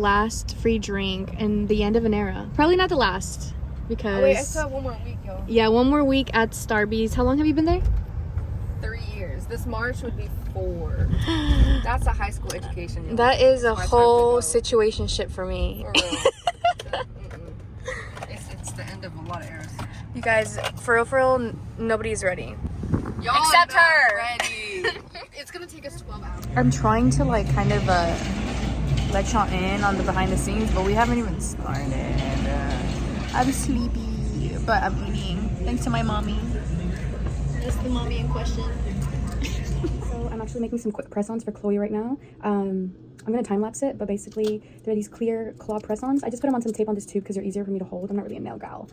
Last free drink and the end of an era. Probably not the last because. Oh, wait, I still have one more week, yo. Yeah, one more week at Starbucks. How long have you been there? 3 years. This March would be 4. That's a high school education. Yo. That is a whole situationship for me. For real. It's the end of a lot of eras. You guys, for real, nobody's ready. Y'all except not her. Ready. It's gonna take us 12 hours. I'm trying to like kind of let y'all in on the behind the scenes, but we haven't even started. I'm sleepy, but I'm eating. Thanks to my mommy. That's the mommy in question. So I'm actually making some quick press-ons for Chloe right now. I'm gonna time-lapse it, but basically they're these clear claw press-ons. I just put them on some tape on this tube because they're easier for me to hold. I'm not really a nail gal.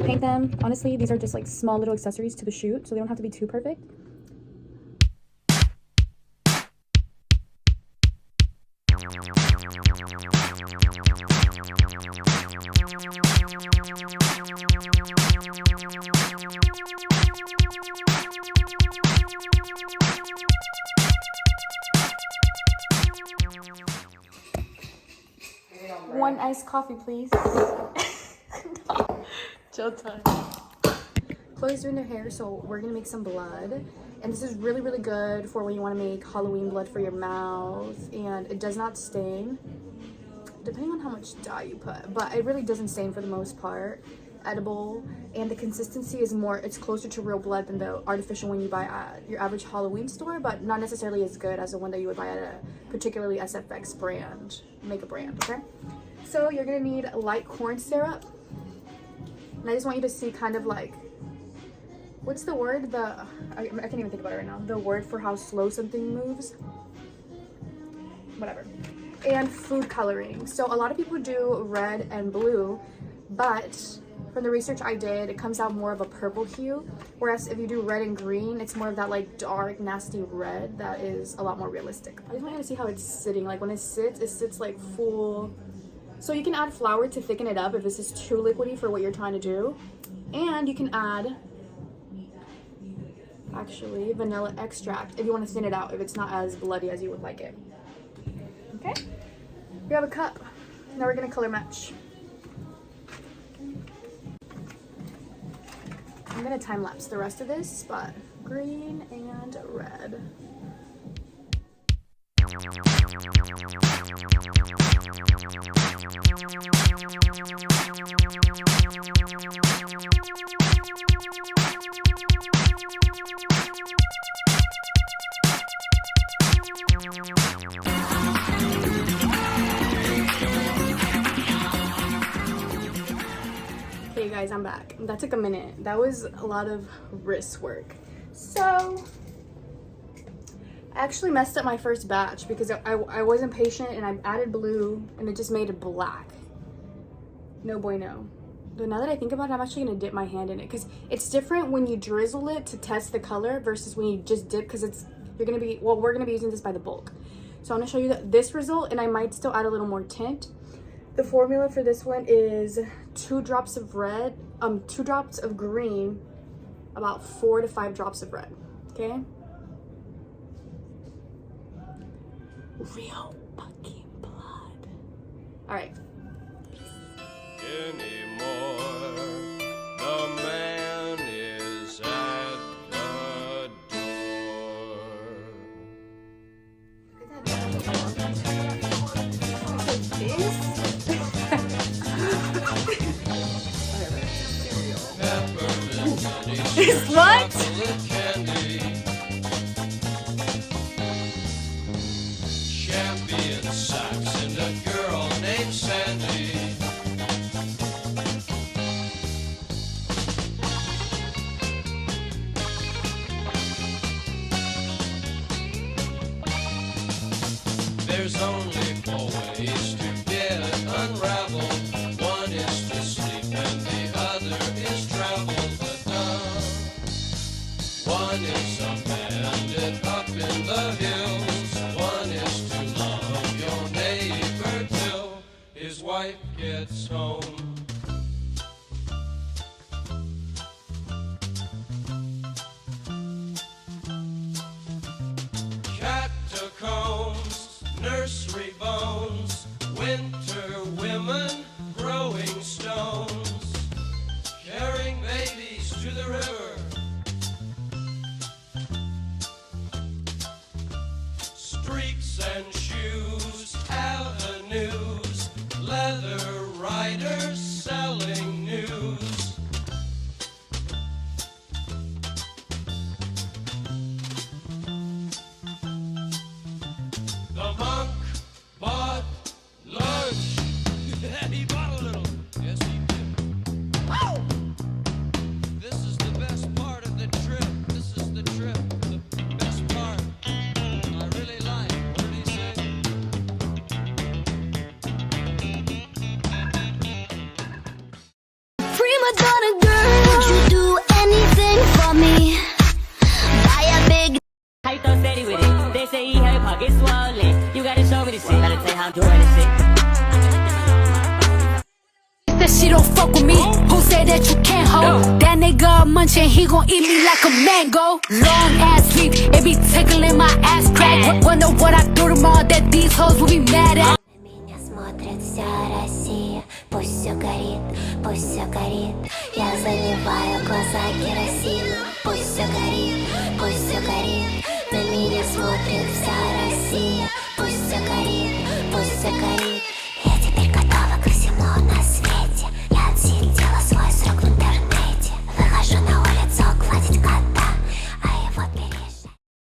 Paint them. Honestly, these are just like small little accessories to the shoot, so they don't have to be too perfect. One iced coffee, please. Chill time. Chloe's doing their hair, so we're gonna make some blood. And this is really, really good for when you want to make Halloween blood for your mouth. And it does not stain, depending on how much dye you put. But it really doesn't stain for the most part. Edible. And the consistency is more, it's closer to real blood than the artificial one you buy at your average Halloween store. But not necessarily as good as the one that you would buy at a particularly SFX brand, makeup brand, okay? So you're going to need light corn syrup. And I just want you to see kind of like, what's the word? I can't even think about it right now. The word for how slow something moves. Whatever. And food coloring. So a lot of people do red and blue, but from the research I did, it comes out more of a purple hue. Whereas if you do red and green, it's more of that like dark, nasty red that is a lot more realistic. I just want you to see how it's sitting. Like when it sits like full. So you can add flour to thicken it up if this is too liquidy for what you're trying to do. And you can add actually vanilla extract if you want to thin it out, if it's not as bloody as you would like it. Okay, we have a cup. Now we're gonna color match. I'm gonna time lapse the rest of this, but green and red. Okay guys, I'm back. That took a minute. That was a lot of wrist work. So I actually messed up my first batch because I wasn't patient and I added blue and it just made it black. No bueno. But now that I think about it, I'm actually gonna dip my hand in it because it's different when you drizzle it to test the color versus when you just dip, because we're gonna be using this by the bulk. So I'm gonna show you this result, and I might still add a little more tint. The formula for this one is 2 drops of red, 2 drops of green, about 4 to 5 drops of red. Okay. Real fucking blood. All right. Anymore, the man is at the door. What? Champion socks and a girl named Sandy. There's only 4 ways to get unraveled. One is to sleep and the other is travel. But one is a bandit up in the hills. One is to love your neighbor till his wife gets home. Catacombs, nursery bones, news. Leather riders selling news. The monk bought lunch. He bought a little. Yes, he did. Oh! This is the best part of the trip. This is the trip. The best part. I really like. What did he say? Prima donna girl, would you do anything for me? Buy a big How you so steady with it? They say he had pockets swollen. You gotta show me the shit. Gotta tell how I'm doing this shit. That she don't fuck with me. Who said that you can't hold? That nigga munching, he gon' eat me like a mango. Long ass sleeve.